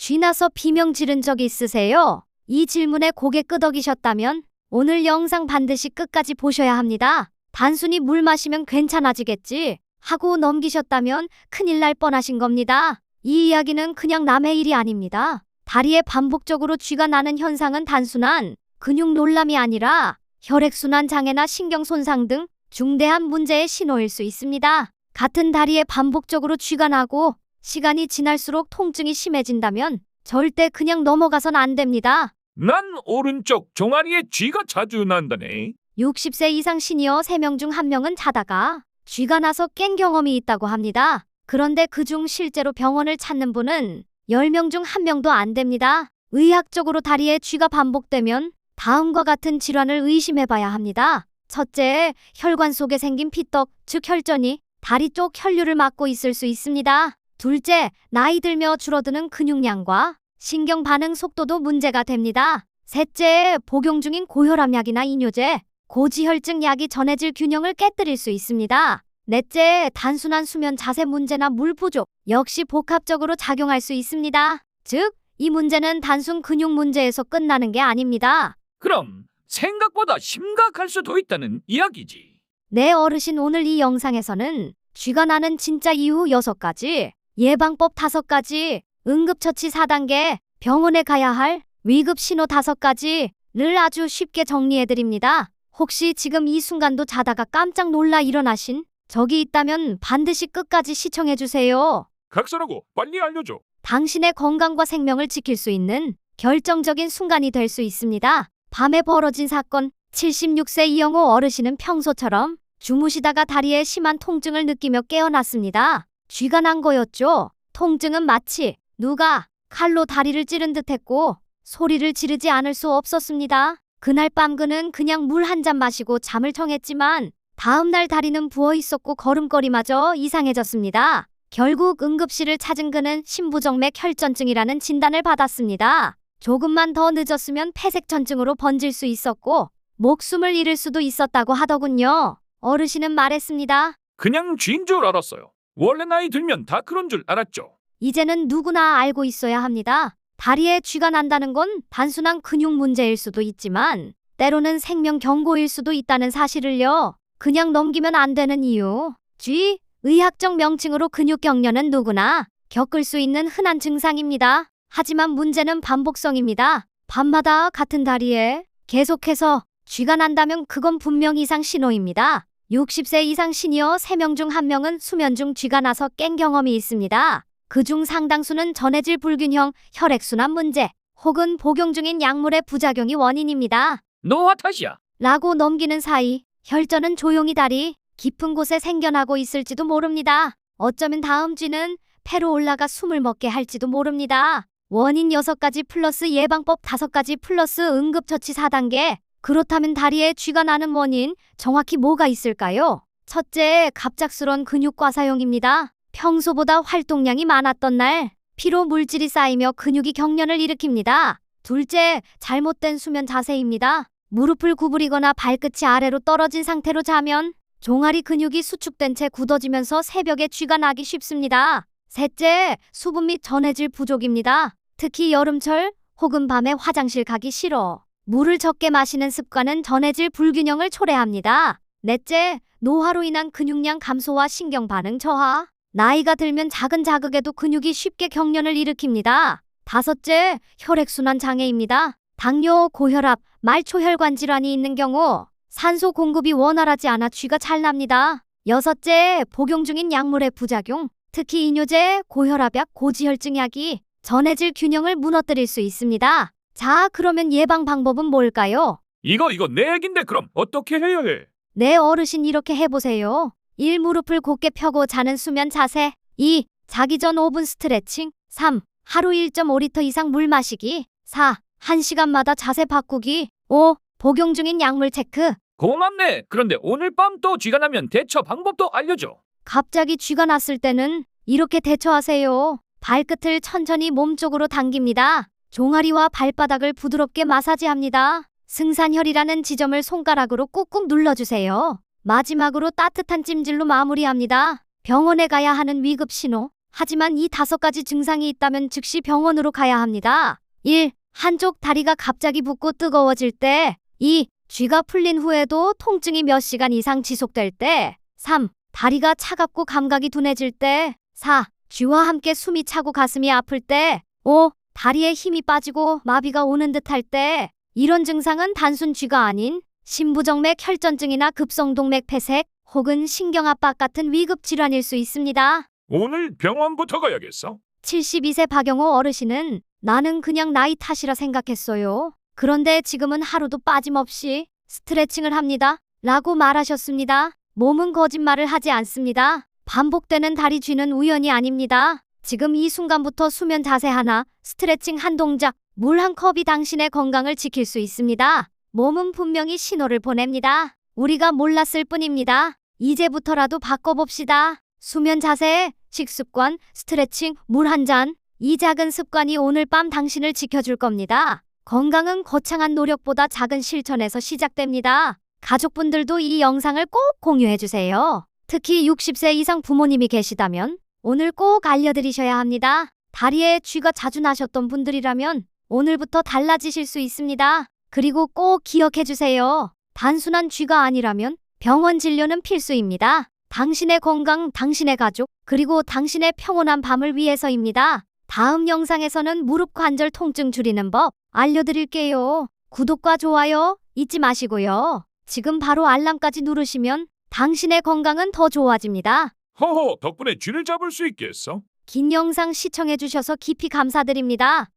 쥐나서 비명 지른 적 있으세요? 이 질문에 고개 끄덕이셨다면 오늘 영상 반드시 끝까지 보셔야 합니다. 단순히 물 마시면 괜찮아지겠지 하고 넘기셨다면 큰일 날 뻔하신 겁니다. 이 이야기는 그냥 남의 일이 아닙니다. 다리에 반복적으로 쥐가 나는 현상은 단순한 근육 놀람이 아니라 혈액순환 장애나 신경 손상 등 중대한 문제의 신호일 수 있습니다. 같은 다리에 반복적으로 쥐가 나고 시간이 지날수록 통증이 심해진다면 절대 그냥 넘어가선 안 됩니다. 난 오른쪽 종아리에 쥐가 자주 난다네. 60세 이상 시니어 3명 중 1명은 자다가 쥐가 나서 깬 경험이 있다고 합니다. 그런데 그중 실제로 병원을 찾는 분은 10명 중 1명도 안 됩니다. 의학적으로 다리에 쥐가 반복되면 다음과 같은 질환을 의심해봐야 합니다. 첫째, 혈관 속에 생긴 피떡, 즉 혈전이 다리 쪽 혈류를 막고 있을 수 있습니다. 둘째, 나이 들며 줄어드는 근육량과 신경 반응 속도도 문제가 됩니다. 셋째, 복용 중인 고혈압약이나 이뇨제, 고지혈증 약이 전해질 균형을 깨뜨릴 수 있습니다. 넷째, 단순한 수면 자세 문제나 물 부족, 역시 복합적으로 작용할 수 있습니다. 즉, 이 문제는 단순 근육 문제에서 끝나는 게 아닙니다. 그럼 생각보다 심각할 수도 있다는 이야기지. 네, 어르신, 오늘 이 영상에서는 쥐가 나는 진짜 이유 6가지, 예방법 5가지, 응급처치 4단계, 병원에 가야 할 위급 신호 5가지를 아주 쉽게 정리해드립니다. 혹시 지금 이 순간도 자다가 깜짝 놀라 일어나신 적이 있다면 반드시 끝까지 시청해주세요. 각설하고 빨리 알려줘. 당신의 건강과 생명을 지킬 수 있는 결정적인 순간이 될 수 있습니다. 밤에 벌어진 사건, 76세 이영호 어르신은 평소처럼 주무시다가 다리에 심한 통증을 느끼며 깨어났습니다. 쥐가 난 거였죠. 통증은 마치 누가 칼로 다리를 찌른 듯했고 소리를 지르지 않을 수 없었습니다. 그날 밤 그는 그냥 물 한 잔 마시고 잠을 청했지만 다음날 다리는 부어 있었고 걸음걸이마저 이상해졌습니다. 결국 응급실을 찾은 그는 심부정맥 혈전증이라는 진단을 받았습니다. 조금만 더 늦었으면 폐색전증으로 번질 수 있었고 목숨을 잃을 수도 있었다고 하더군요. 어르신은 말했습니다. 그냥 쥐인 줄 알았어요. 원래 나이 들면 다 그런 줄 알았죠. 이제는 누구나 알고 있어야 합니다. 다리에 쥐가 난다는 건 단순한 근육 문제일 수도 있지만 때로는 생명 경고일 수도 있다는 사실을요. 그냥 넘기면 안 되는 이유. 쥐, 의학적 명칭으로 근육경련은 누구나 겪을 수 있는 흔한 증상입니다. 하지만 문제는 반복성입니다. 밤마다 같은 다리에 계속해서 쥐가 난다면 그건 분명 이상 신호입니다. 60세 이상 시니어 3명 중 1명은 수면 중 쥐가 나서 깬 경험이 있습니다. 그중 상당수는 전해질 불균형, 혈액순환 문제, 혹은 복용 중인 약물의 부작용이 원인입니다. 너와 탓이야. 라고 넘기는 사이 혈전은 조용히 다리 깊은 곳에 생겨나고 있을지도 모릅니다. 어쩌면 다음 쥐는 폐로 올라가 숨을 먹게 할지도 모릅니다. 원인 6가지 플러스 예방법 5가지 플러스 응급처치 4단계. 그렇다면 다리에 쥐가 나는 원인 정확히 뭐가 있을까요? 첫째, 갑작스런 근육 과사용입니다. 평소보다 활동량이 많았던 날 피로 물질이 쌓이며 근육이 경련을 일으킵니다. 둘째, 잘못된 수면 자세입니다. 무릎을 구부리거나 발끝이 아래로 떨어진 상태로 자면 종아리 근육이 수축된 채 굳어지면서 새벽에 쥐가 나기 쉽습니다. 셋째, 수분 및 전해질 부족입니다. 특히 여름철 혹은 밤에 화장실 가기 싫어. 물을 적게 마시는 습관은 전해질 불균형을 초래합니다. 넷째, 노화로 인한 근육량 감소와 신경 반응 저하. 나이가 들면 작은 자극에도 근육이 쉽게 경련을 일으킵니다. 다섯째, 혈액순환 장애입니다. 당뇨, 고혈압, 말초혈관 질환이 있는 경우 산소 공급이 원활하지 않아 쥐가 잘 납니다. 여섯째, 복용 중인 약물의 부작용, 특히 이뇨제, 고혈압약, 고지혈증 약이 전해질 균형을 무너뜨릴 수 있습니다. 자, 그러면 예방 방법은 뭘까요? 이거 내 얘긴데 그럼 어떻게 해야 해? 네, 어르신, 이렇게 해보세요. 1. 무릎을 곧게 펴고 자는 수면 자세. 2. 자기 전 5분 스트레칭. 3. 하루 1.5리터 이상 물 마시기. 4. 1시간마다 자세 바꾸기. 5. 복용 중인 약물 체크. 고맙네. 그런데 오늘 밤 또 쥐가 나면 대처 방법도 알려줘. 갑자기 쥐가 났을 때는 이렇게 대처하세요. 발끝을 천천히 몸쪽으로 당깁니다. 종아리와 발바닥을 부드럽게 마사지합니다. 승산혈이라는 지점을 손가락으로 꾹꾹 눌러주세요. 마지막으로 따뜻한 찜질로 마무리합니다. 병원에 가야 하는 위급 신호. 하지만 이 5가지 증상이 있다면 즉시 병원으로 가야 합니다. 1. 한쪽 다리가 갑자기 붓고 뜨거워질 때. 2. 쥐가 풀린 후에도 통증이 몇 시간 이상 지속될 때. 3. 다리가 차갑고 감각이 둔해질 때. 4. 쥐와 함께 숨이 차고 가슴이 아플 때. 5. 다리에 힘이 빠지고 마비가 오는 듯할 때. 이런 증상은 단순 쥐가 아닌 심부정맥 혈전증이나 급성동맥 폐색 혹은 신경압박 같은 위급 질환일 수 있습니다. 오늘 병원부터 가야겠어. 72세 박영호 어르신은 나는 그냥 나이 탓이라 생각했어요. 그런데 지금은 하루도 빠짐없이 스트레칭을 합니다. 라고 말하셨습니다. 몸은 거짓말을 하지 않습니다. 반복되는 다리 쥐는 우연이 아닙니다. 지금 이 순간부터 수면 자세 하나, 스트레칭 한 동작, 물 한 컵이 당신의 건강을 지킬 수 있습니다. 몸은 분명히 신호를 보냅니다. 우리가 몰랐을 뿐입니다. 이제부터라도 바꿔봅시다. 수면 자세, 식습관, 스트레칭, 물 한 잔. 이 작은 습관이 오늘 밤 당신을 지켜줄 겁니다. 건강은 거창한 노력보다 작은 실천에서 시작됩니다. 가족분들도 이 영상을 꼭 공유해주세요. 특히 60세 이상 부모님이 계시다면 오늘 꼭 알려드리셔야 합니다. 다리에 쥐가 자주 나셨던 분들이라면 오늘부터 달라지실 수 있습니다. 그리고 꼭 기억해주세요. 단순한 쥐가 아니라면 병원 진료는 필수입니다. 당신의 건강, 당신의 가족, 그리고 당신의 평온한 밤을 위해서입니다. 다음 영상에서는 무릎 관절 통증 줄이는 법 알려드릴게요. 구독과 좋아요 잊지 마시고요. 지금 바로 알람까지 누르시면 당신의 건강은 더 좋아집니다. 허허, 덕분에 쥐를 잡을 수 있겠어. 긴 영상 시청해주셔서 깊이 감사드립니다.